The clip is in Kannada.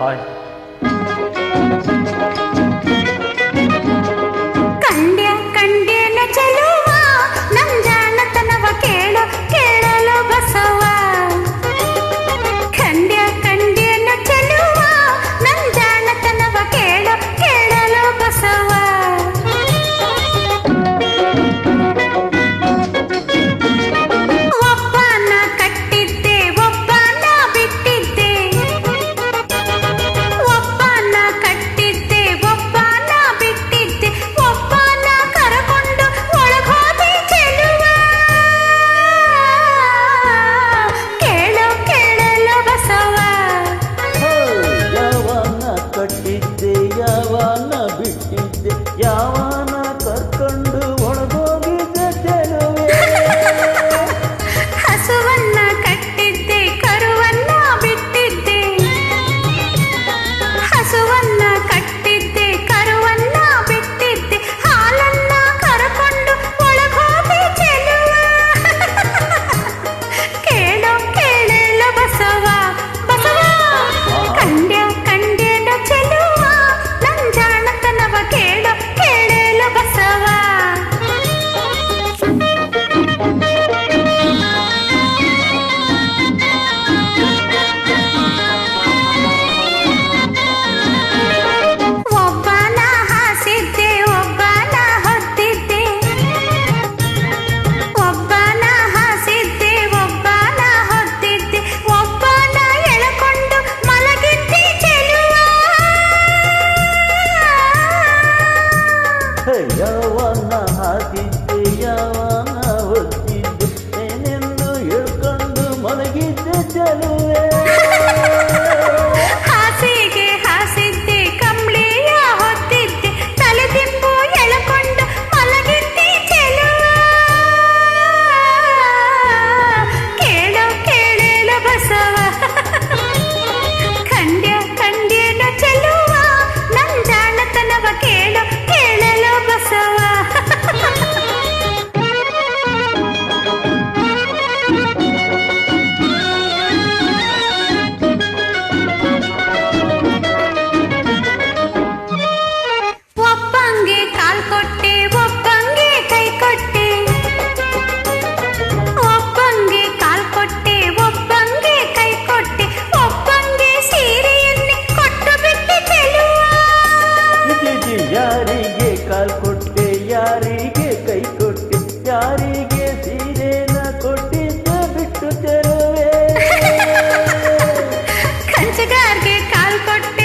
ಹಾಯ್. ಕಂಡ್ಯ ಕಂಡ್ಯನ ಚೆಲುವ ನಮ್ ಜಾಣತನವ ಕೇಳು ಕೇಳಲು ಬಸವ. ಕಂಡ್ಯ ಕಂಡ್ಯನ ಚೆಲುವ ನಮ್ ಜಾಣತನವ ಕೇಳು ಕೇಳಲು ಬಸವ. ಒಬ್ಬನ ಕಟ್ಟಿದ್ದೆ ಒಬ್ಬನ ಬಿಟ್ಟಿದ್ದೆ, ಒಬ್ಬನ ಕಟ್ಟಿದ್ದೆ ಒಬ್ಬನ ಬಿಟ್ಟಿದ್ದೆ, ಒಬ್ಬನ ಕರಕೊಂಡು ಒಳಗೋದೆ ಚೆಲುವ. ಕೇಳು ಕೇಳಲು ಬಸವ. ಯಾವನ ಕಟ್ಟಿದ್ದೆ ಯಾವನ ಬಿಟ್ಟಿದ್ದೆ, ಯಾವನ ಕರ್ಕೊಂಡು ಒಳಗೋಗಿದ್ದೆ ಚೆಲುವೆ. ಹಸುವನ್ನ ಕಟ್ಟಿದ್ದೆ ಕರುವನ್ನ ಬಿಟ್ಟಿದ್ದೆ, ಹಸುವನ್ನ ಕಟ್ಟಿದ್ದೆ ಕರುವನ್ನ ಬಿಟ್ಟಿದ್ದೆ, ಹಾಲನ್ನ ಕರಕೊಂಡು ಒಳಗೋದೆ ಚೆಲುವ. ಕೇಳು ಕೇಳಲು ಬಸವ ಬಸವ. ಕಂಡ್ಯ ಕಂಡ್ಯನ ಚೆಲುವ ನನ್ ಜಾಣತನವ ಕೇಳು ಕೇಳಲು ಬಸವ. ಒಬ್ಬನ ಹಾಸಿದ್ದೆ ಒಬ್ಬನ ಹೊತ್ತಿದ್ದೆ, ಒಬ್ಬನ ಹಾಸಿದ್ದೆ ಒಬ್ಬನ ಹೊತ್ತಿದ್ದೆ, ಒಬ್ಬನ ಎಳಕೊಂಡು ಮಲಗಿದ್ದೆ ಚೆಲುವ. ಯಾವನ ಹಾಕಿದ್ದೆ ಯಾವನ ಹೊತ್ತಿದ್ದೆ, ಏನೆಂದು ಹೇಳ್ಕೊಂಡು ಮಲಗಿದ್ದೆ ಚೆಲುವೆ. ಹಾಸಿಗೆ ಹಾಸಿದ್ದೆ ಕಂಬ್ಳಿಯ ಹೊತ್ತಿದ್ದೆ, ತಲೆದಿಂಬು ಎಳಕೊಂಡು ಮಲಗಿದ್ದೆ ಚೆಲುವ. ಕೇಳು ಕೇಳಲು ಬಸವ. ಕಂಡ್ಯ ಕಂಡ್ಯನ ಚೆಲುವ ನನ್ ಜಾಣತನವ ಕೇಳು ಕೇಳಲು ಬಸವ. ಒಬ್ಬಂಗೆ ಕಾಲ್ ಕೊಟ್ಟೆ ಒಬ್ಬಂಗೆ ಕೈ ಕೊಟ್ಟೆ, ಒಬ್ಬಂಗೆ ಕಾಲ್ ಕೊಟ್ಟೆ ಒಬ್ಬಂಗೆ ಕೈ ಕೊಟ್ಟೆ, ಒಬ್ಬಂಗೆ ಸೀರೆಯನ್ನೇ ಕೊಟ್ಟು ಬಿಟ್ಟೆ ಚೆಲುವ. ಇದಿದು ಯಾರಿಗೆ ಕಾಲ್ ಕೊಟ್ಟೆ ಯಾರಿಗೆ ಕೈ ಕೊಟ್ಟೆ, ಯಾರಿಗೆ ಸೀರೆನ ಕೊಟ್ಟಿದ್ದೆ ಬಿಟ್ಟು ಚೆಲುವೆ. ಕಂಚಗಾರ್ಗೆ ಕಾಲ್ ಕೊಟ್ಟೆ